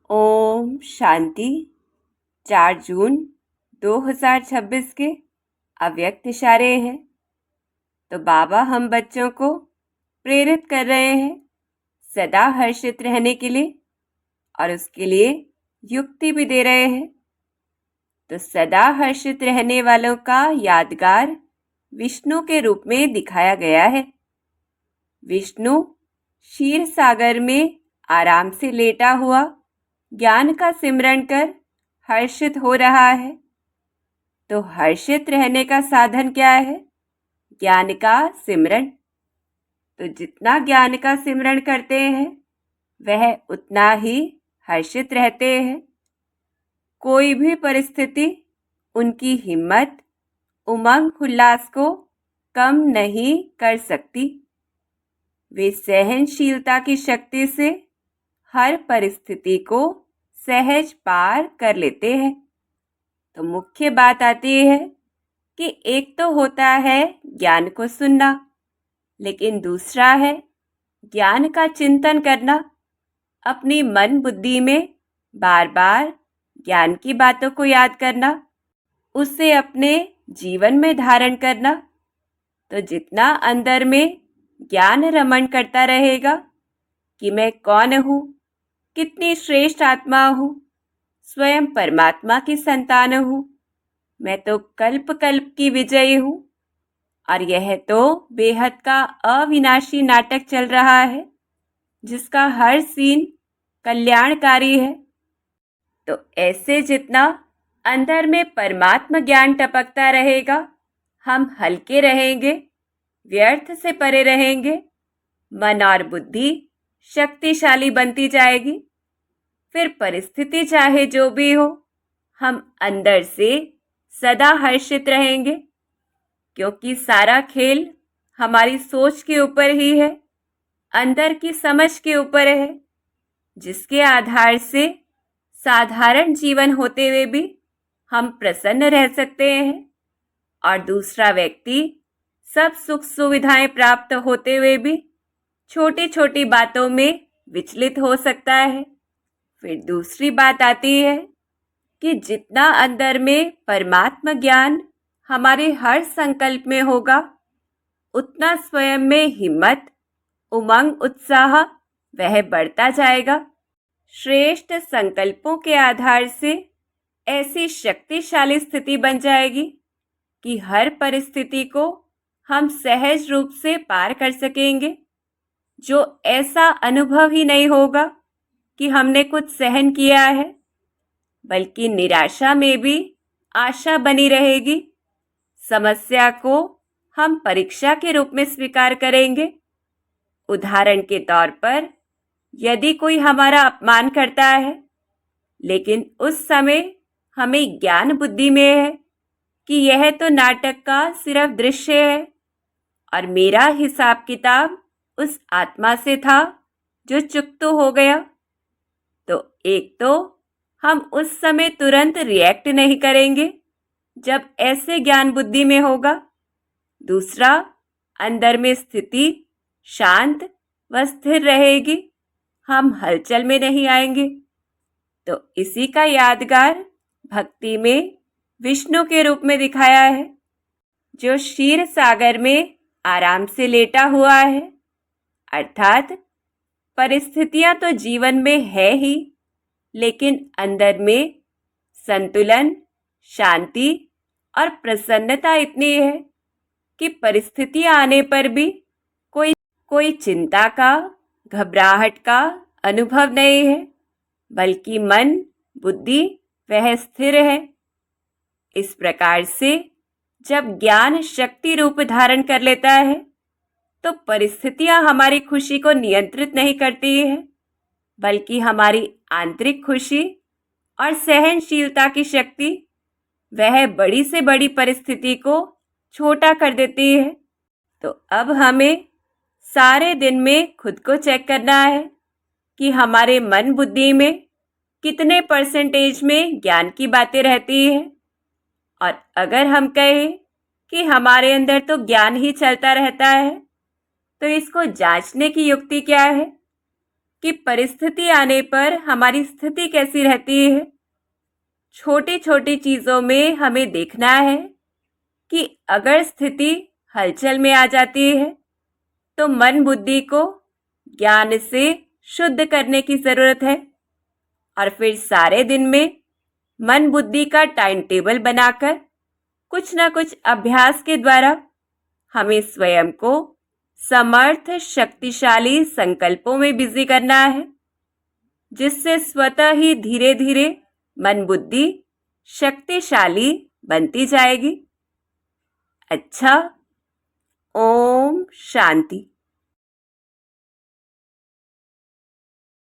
ओम शांति। 4 जून 2026 के अव्यक्त इशारे हैं। तो बाबा हम बच्चों को प्रेरित कर रहे हैं सदा हर्षित रहने के लिए, और उसके लिए युक्ति भी दे रहे हैं। तो सदा हर्षित रहने वालों का यादगार विष्णु के रूप में दिखाया गया है। विष्णु क्षीर सागर में आराम से लेटा हुआ ज्ञान का सिमरण कर हर्षित हो रहा है। तो हर्षित रहने का साधन क्या है? ज्ञान का सिमरण। तो जितना ज्ञान का सिमरण करते हैं वह उतना ही हर्षित रहते हैं। कोई भी परिस्थिति उनकी हिम्मत, उमंग, उल्लास को कम नहीं कर सकती। वे सहनशीलता की शक्ति से हर परिस्थिति को सहज पार कर लेते हैं। तो मुख्य बात आती है कि एक तो होता है ज्ञान को सुनना, लेकिन दूसरा है ज्ञान का चिंतन करना। अपनी मन बुद्धि में बार बार ज्ञान की बातों को याद करना, उसे अपने जीवन में धारण करना। तो जितना अंदर में ज्ञान रमण करता रहेगा कि मैं कौन हूँ, कितनी श्रेष्ठ आत्मा हूँ, स्वयं परमात्मा की संतान हूँ, मैं तो कल्प कल्प की विजयी हूँ, और यह तो बेहद का अविनाशी नाटक चल रहा है जिसका हर सीन कल्याणकारी है। तो ऐसे जितना अंदर में परमात्मा ज्ञान टपकता रहेगा, हम हल्के रहेंगे, व्यर्थ से परे रहेंगे, मन और बुद्धि शक्तिशाली बनती जाएगी। फिर परिस्थिति चाहे जो भी हो, हम अंदर से सदा हर्षित रहेंगे, क्योंकि सारा खेल हमारी सोच के ऊपर ही है, अंदर की समझ के ऊपर है, जिसके आधार से साधारण जीवन होते हुए भी हम प्रसन्न रह सकते हैं, और दूसरा व्यक्ति सब सुख सुविधाएं प्राप्त होते हुए भी छोटी छोटी बातों में विचलित हो सकता है। फिर दूसरी बात आती है कि जितना अंदर में परमात्मा ज्ञान हमारे हर संकल्प में होगा, उतना स्वयं में हिम्मत, उमंग, उत्साह वह बढ़ता जाएगा। श्रेष्ठ संकल्पों के आधार से ऐसी शक्तिशाली स्थिति बन जाएगी कि हर परिस्थिति को हम सहज रूप से पार कर सकेंगे। जो ऐसा अनुभव ही नहीं होगा कि हमने कुछ सहन किया है, बल्कि निराशा में भी आशा बनी रहेगी। समस्या को हम परीक्षा के रूप में स्वीकार करेंगे। उदाहरण के तौर पर, यदि कोई हमारा अपमान करता है, लेकिन उस समय हमें ज्ञान बुद्धि में है कि यह तो नाटक का सिर्फ दृश्य है, और मेरा हिसाब किताब उस आत्मा से था जो चुप तो हो गया। तो एक तो हम उस समय तुरंत रिएक्ट नहीं करेंगे जब ऐसे ज्ञान बुद्धि में होगा। दूसरा, अंदर में स्थिति शांत व स्थिर रहेगी, हम हलचल में नहीं आएंगे। तो इसी का यादगार भक्ति में विष्णु के रूप में दिखाया है, जो क्षीर सागर में आराम से लेटा हुआ है। अर्थात परिस्थितियां तो जीवन में है ही, लेकिन अंदर में संतुलन, शांति और प्रसन्नता इतनी है कि परिस्थितियां आने पर भी कोई चिंता का, घबराहट का अनुभव नहीं है, बल्कि मन, बुद्धि वह स्थिर है। इस प्रकार से जब ज्ञान शक्ति रूप धारण कर लेता है, तो परिस्थितियां हमारी खुशी को नियंत्रित नहीं करती है, बल्कि हमारी आंतरिक खुशी और सहनशीलता की शक्ति वह बड़ी से बड़ी परिस्थिति को छोटा कर देती है। तो अब हमें सारे दिन में खुद को चेक करना है कि हमारे मन बुद्धि में कितने परसेंटेज में ज्ञान की बातें रहती है। और अगर हम कहें कि हमारे अंदर तो ज्ञान ही चलता रहता है, तो इसको जांचने की युक्ति क्या है कि परिस्थिति आने पर हमारी स्थिति कैसी रहती है। छोटी छोटी चीज़ों में हमें देखना है कि अगर स्थिति हलचल में आ जाती है तो मन बुद्धि को ज्ञान से शुद्ध करने की ज़रूरत है और फिर सारे दिन में मन बुद्धि का टाइम टेबल बनाकर कुछ ना कुछ अभ्यास के द्वारा हमें स्वयं को समर्थ शक्तिशाली संकल्पों में बिजी करना है, जिससे स्वतः ही धीरे धीरे मन बुद्धि शक्तिशाली बनती जाएगी। अच्छा, ओम शांति।